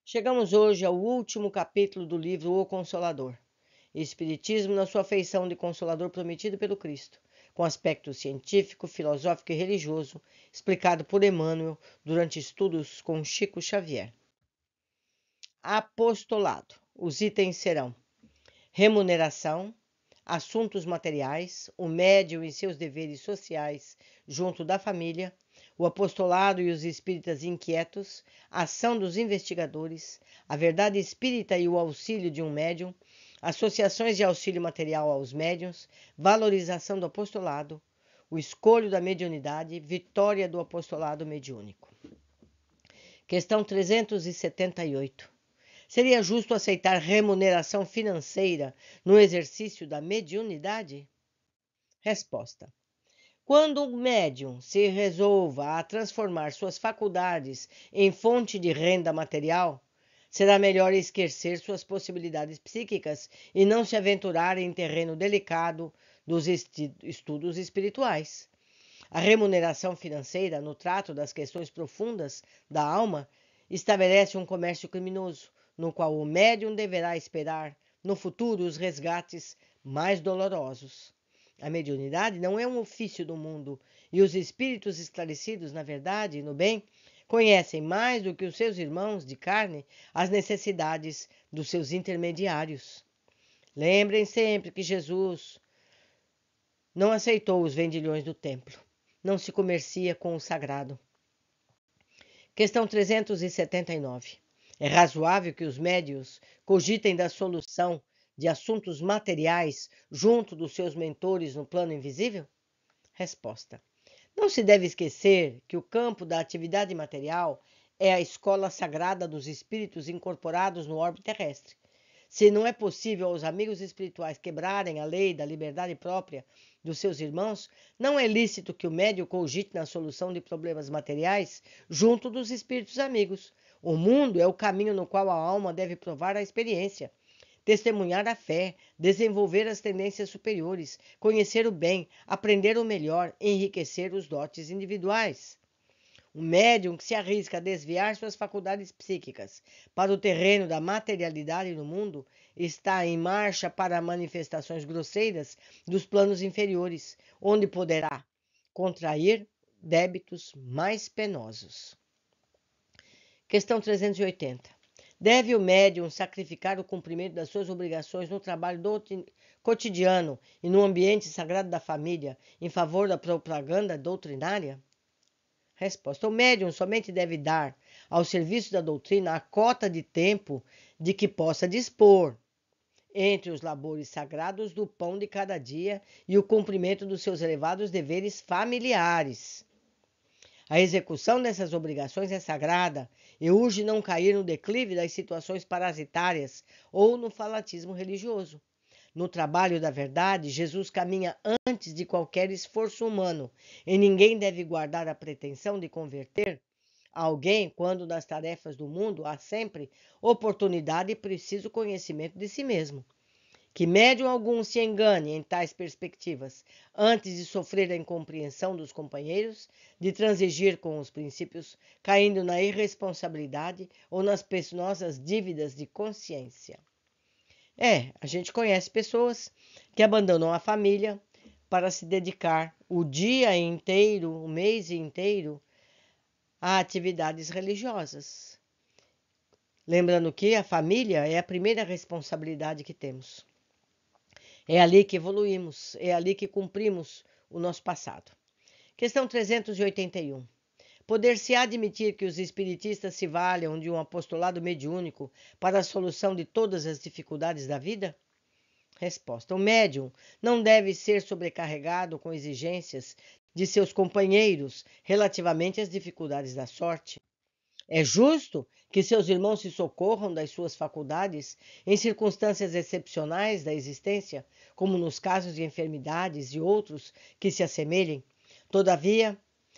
Chegamos hoje ao último capítulo do livro O Consolador. Espiritismo na sua feição de consolador prometido pelo Cristo, com aspecto científico, filosófico e religioso, explicado por Emmanuel durante estudos com Chico Xavier. Apostolado. Os itens serão: remuneração, assuntos materiais, o médium e seus deveres sociais junto da família, o apostolado e os espíritas inquietos, a ação dos investigadores, a verdade espírita e o auxílio de um médium, associações de auxílio material aos médiuns, valorização do apostolado, o escolho da mediunidade, vitória do apostolado mediúnico. Questão 378. Seria justo aceitar remuneração financeira no exercício da mediunidade? Resposta: quando um médium se resolva a transformar suas faculdades em fonte de renda material, será melhor esquecer suas possibilidades psíquicas e não se aventurar em terreno delicado dos estudos espirituais. A remuneração financeira, no trato das questões profundas da alma, estabelece um comércio criminoso, no qual o médium deverá esperar, no futuro, os resgates mais dolorosos. A mediunidade não é um ofício do mundo, e os espíritos esclarecidos na verdade e no bem conhecem mais do que os seus irmãos de carne as necessidades dos seus intermediários. Lembrem sempre que Jesus não aceitou os vendilhões do templo. Não se comercia com o sagrado. Questão 379. É razoável que os médiuns cogitem da solução de assuntos materiais junto dos seus mentores no plano invisível? Resposta: não se deve esquecer que o campo da atividade material é a escola sagrada dos espíritos incorporados no orbe terrestre. Se não é possível aos amigos espirituais quebrarem a lei da liberdade própria dos seus irmãos, não é lícito que o médium cogite na solução de problemas materiais junto dos espíritos amigos. O mundo é o caminho no qual a alma deve provar a experiência, testemunhar a fé, desenvolver as tendências superiores, conhecer o bem, aprender o melhor, enriquecer os dotes individuais. O médium que se arrisca a desviar suas faculdades psíquicas para o terreno da materialidade no mundo está em marcha para manifestações grosseiras dos planos inferiores, onde poderá contrair débitos mais penosos. Questão 380. Deve o médium sacrificar o cumprimento das suas obrigações no trabalho cotidiano e no ambiente sagrado da família em favor da propaganda doutrinária? Resposta: o médium somente deve dar ao serviço da doutrina a cota de tempo de que possa dispor, entre os labores sagrados do pão de cada dia e o cumprimento dos seus elevados deveres familiares. A execução dessas obrigações é sagrada e urge não cair no declive das situações parasitárias ou no fanatismo religioso. No trabalho da verdade, Jesus caminha antes de qualquer esforço humano, e ninguém deve guardar a pretensão de converter alguém quando nas tarefas do mundo há sempre oportunidade e preciso conhecimento de si mesmo. Que médium algum se engane em tais perspectivas, antes de sofrer a incompreensão dos companheiros, de transigir com os princípios, caindo na irresponsabilidade ou nas penosas dívidas de consciência. A gente conhece pessoas que abandonam a família para se dedicar o dia inteiro, o mês inteiro, a atividades religiosas. Lembrando que a família é a primeira responsabilidade que temos. É ali que evoluímos, é ali que cumprimos o nosso passado. Questão 381. Poder-se admitir que os espiritistas se valham de um apostolado mediúnico para a solução de todas as dificuldades da vida? Resposta: o médium não deve ser sobrecarregado com exigências de seus companheiros relativamente às dificuldades da sorte. É justo que seus irmãos se socorram das suas faculdades em circunstâncias excepcionais da existência, como nos casos de enfermidades e outros que se assemelhem. Todavia,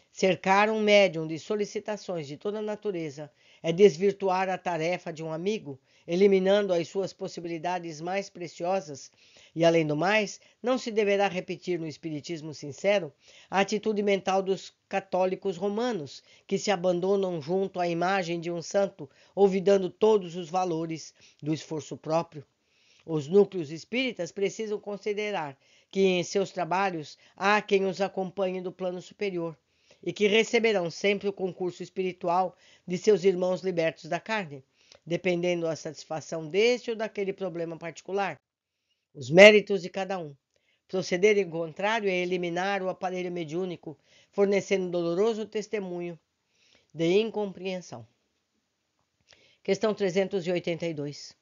cercar um médium de solicitações de toda natureza é desvirtuar a tarefa de um amigo, eliminando as suas possibilidades mais preciosas. E, além do mais, não se deverá repetir no espiritismo sincero a atitude mental dos católicos romanos, que se abandonam junto à imagem de um santo, olvidando todos os valores do esforço próprio. Os núcleos espíritas precisam considerar que em seus trabalhos há quem os acompanhe do plano superior e que receberão sempre o concurso espiritual de seus irmãos libertos da carne, dependendo da satisfação deste ou daquele problema particular. Os méritos de cada um. Proceder em contrário é eliminar o aparelho mediúnico, fornecendo doloroso testemunho de incompreensão. Questão 382.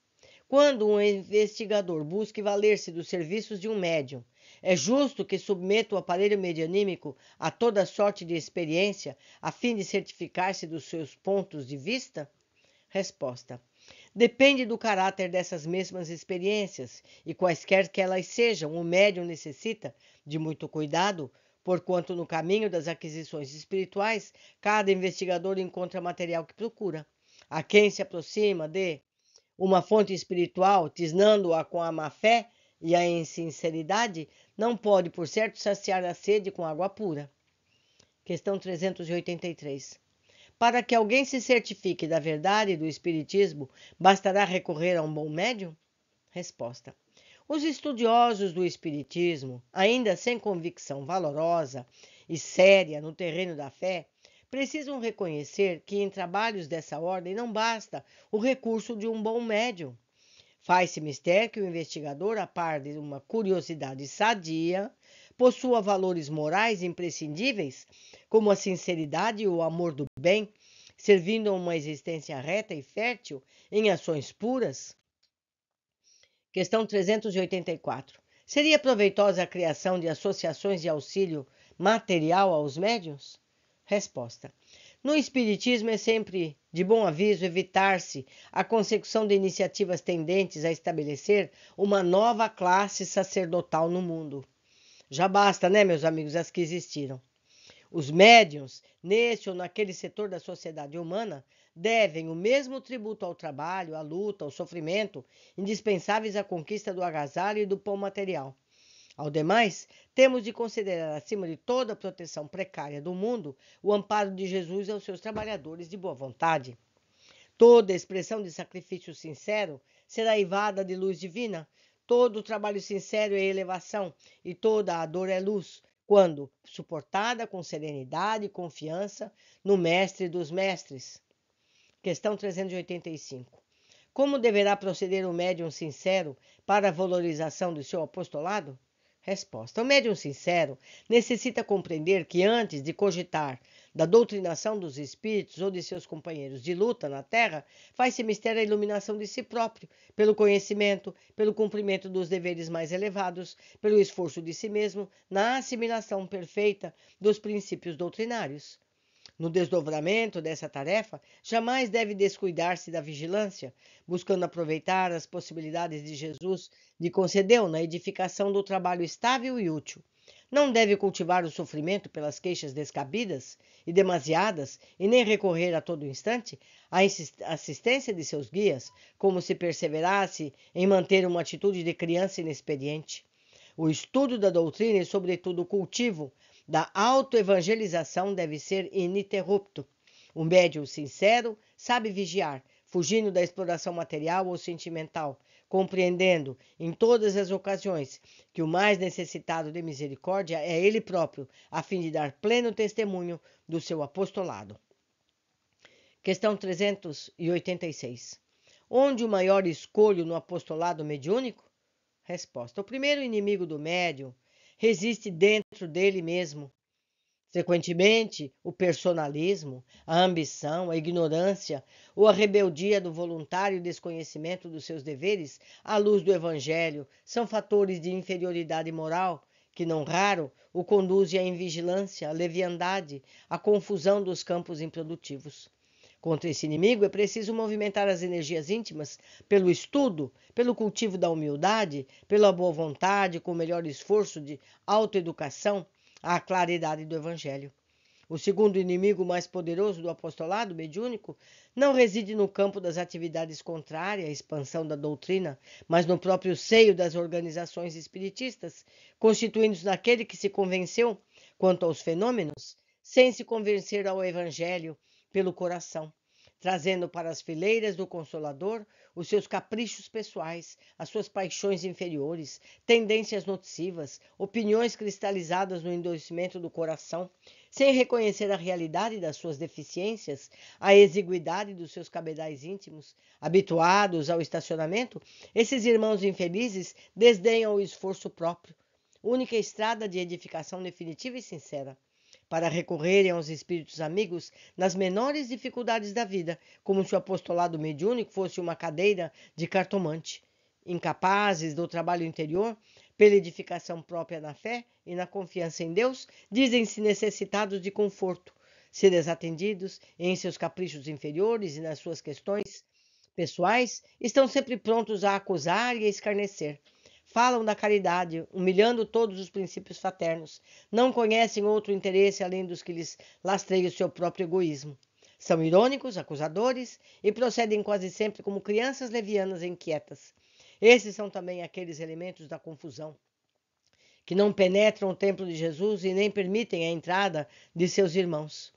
Quando um investigador busca valer-se dos serviços de um médium, é justo que submeta o aparelho medianímico a toda sorte de experiência, a fim de certificar-se dos seus pontos de vista? Resposta: depende do caráter dessas mesmas experiências, e quaisquer que elas sejam, o médium necessita de muito cuidado, porquanto no caminho das aquisições espirituais, cada investigador encontra material que procura. A quem se aproxima de uma fonte espiritual, tisnando-a com a má-fé e a insinceridade, não pode, por certo, saciar a sede com água pura. Questão 383. Para que alguém se certifique da verdade do espiritismo, bastará recorrer a um bom médium? Resposta: os estudiosos do espiritismo, ainda sem convicção valorosa e séria no terreno da fé, precisam reconhecer que em trabalhos dessa ordem não basta o recurso de um bom médium. Faz-se mister que o investigador, a par de uma curiosidade sadia, possua valores morais imprescindíveis, como a sinceridade e o amor do bem, servindo a uma existência reta e fértil em ações puras. Questão 384. Seria proveitosa a criação de associações de auxílio material aos médiuns? Resposta: no Espiritismo é sempre de bom aviso evitar-se a consecução de iniciativas tendentes a estabelecer uma nova classe sacerdotal no mundo. Já basta, né, meus amigos, as que existiram. Os médiuns, neste ou naquele setor da sociedade humana, devem o mesmo tributo ao trabalho, à luta, ao sofrimento, indispensáveis à conquista do agasalho e do pão material. Ao demais, temos de considerar, acima de toda a proteção precária do mundo, o amparo de Jesus aos seus trabalhadores de boa vontade. Toda expressão de sacrifício sincero será eivada de luz divina. Todo trabalho sincero é elevação, e toda a dor é luz, quando suportada com serenidade e confiança no Mestre dos Mestres. Questão 385. Como deverá proceder o médium sincero para a valorização do seu apostolado? Resposta: o médium sincero necessita compreender que antes de cogitar da doutrinação dos espíritos ou de seus companheiros de luta na Terra, faz-se mister a iluminação de si próprio, pelo conhecimento, pelo cumprimento dos deveres mais elevados, pelo esforço de si mesmo na assimilação perfeita dos princípios doutrinários. No desdobramento dessa tarefa, jamais deve descuidar-se da vigilância, buscando aproveitar as possibilidades de Jesus lhe concedeu na edificação do trabalho estável e útil. Não deve cultivar o sofrimento pelas queixas descabidas e demasiadas, e nem recorrer a todo instante à assistência de seus guias, como se perseverasse em manter uma atitude de criança inexperiente. O estudo da doutrina e, sobretudo, o cultivo da autoevangelização deve ser ininterrupto. O médium sincero sabe vigiar, fugindo da exploração material ou sentimental, compreendendo em todas as ocasiões que o mais necessitado de misericórdia é ele próprio, a fim de dar pleno testemunho do seu apostolado. Questão 386. Onde o maior escolho no apostolado mediúnico? Resposta: o primeiro inimigo do médium resiste dentro dele mesmo. Frequentemente, o personalismo, a ambição, a ignorância ou a rebeldia do voluntário desconhecimento dos seus deveres à luz do Evangelho são fatores de inferioridade moral que, não raro, o conduzem à invigilância, à leviandade, à confusão dos campos improdutivos. Contra esse inimigo é preciso movimentar as energias íntimas pelo estudo, pelo cultivo da humildade, pela boa vontade, com o melhor esforço de autoeducação, à claridade do Evangelho. O segundo inimigo mais poderoso do apostolado mediúnico não reside no campo das atividades contrárias à expansão da doutrina, mas no próprio seio das organizações espiritistas, constituindo-se naquele que se convenceu quanto aos fenômenos, sem se convencer ao Evangelho pelo coração, trazendo para as fileiras do Consolador os seus caprichos pessoais, as suas paixões inferiores, tendências nocivas, opiniões cristalizadas no endurecimento do coração, sem reconhecer a realidade das suas deficiências, a exiguidade dos seus cabedais íntimos. Habituados ao estacionamento, esses irmãos infelizes desdenham o esforço próprio, única estrada de edificação definitiva e sincera, para recorrerem aos espíritos amigos nas menores dificuldades da vida, como se o apostolado mediúnico fosse uma cadeira de cartomante. Incapazes do trabalho interior, pela edificação própria na fé e na confiança em Deus, dizem-se necessitados de conforto. Se desatendidos em seus caprichos inferiores e nas suas questões pessoais, estão sempre prontos a acusar e a escarnecer. Falam da caridade, humilhando todos os princípios fraternos. Não conhecem outro interesse além dos que lhes lastreiam o seu próprio egoísmo. São irônicos, acusadores e procedem quase sempre como crianças levianas e inquietas. Esses são também aqueles elementos da confusão que não penetram o templo de Jesus e nem permitem a entrada de seus irmãos.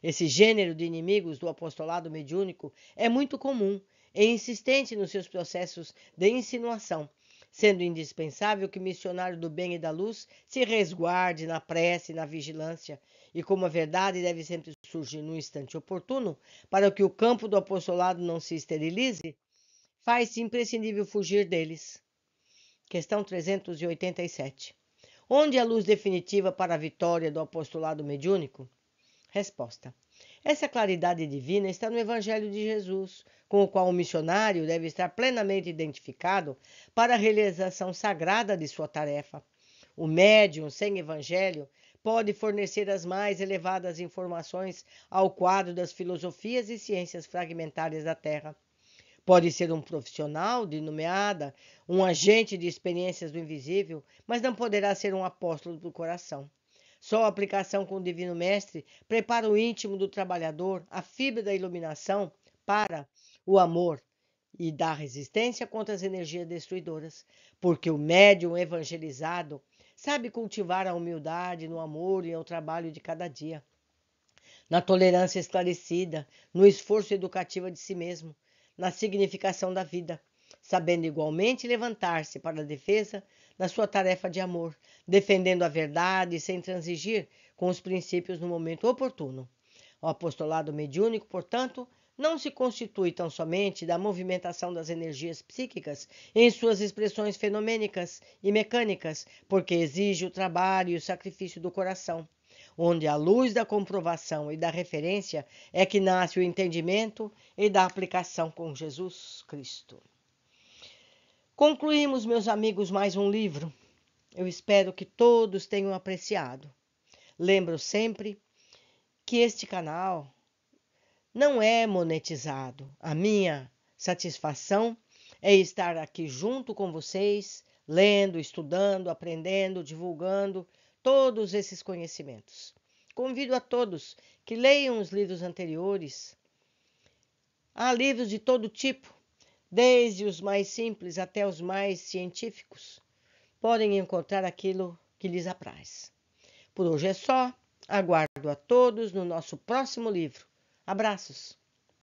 Esse gênero de inimigos do apostolado mediúnico é muito comum e insistente nos seus processos de insinuação, sendo indispensável que o missionário do bem e da luz se resguarde na prece e na vigilância, e como a verdade deve sempre surgir no instante oportuno, para que o campo do apostolado não se esterilize, faz-se imprescindível fugir deles. Questão 387. Onde a luz definitiva para a vitória do apostolado mediúnico? Resposta. Essa claridade divina está no Evangelho de Jesus, com o qual o missionário deve estar plenamente identificado para a realização sagrada de sua tarefa. O médium sem Evangelho pode fornecer as mais elevadas informações ao quadro das filosofias e ciências fragmentárias da Terra. Pode ser um profissional de nomeada, um agente de experiências do invisível, mas não poderá ser um apóstolo do coração. Só a aplicação com o Divino Mestre prepara o íntimo do trabalhador, a fibra da iluminação, para o amor e dá resistência contra as energias destruidoras, porque o médium evangelizado sabe cultivar a humildade no amor e ao trabalho de cada dia, na tolerância esclarecida, no esforço educativo de si mesmo, na significação da vida, sabendo igualmente levantar-se para a defesa da sua tarefa de amor, defendendo a verdade sem transigir com os princípios no momento oportuno. O apostolado mediúnico, portanto, não se constitui tão somente da movimentação das energias psíquicas em suas expressões fenomênicas e mecânicas, porque exige o trabalho e o sacrifício do coração, onde a luz da comprovação e da referência é que nasce o entendimento e da aplicação com Jesus Cristo. Concluímos, meus amigos, mais um livro. Eu espero que todos tenham apreciado. Lembro sempre que este canal não é monetizado. A minha satisfação é estar aqui junto com vocês, lendo, estudando, aprendendo, divulgando todos esses conhecimentos. Convido a todos que leiam os livros anteriores. Há livros de todo tipo, desde os mais simples até os mais científicos. Podem encontrar aquilo que lhes apraz. Por hoje é só. Aguardo a todos no nosso próximo livro. Abraços!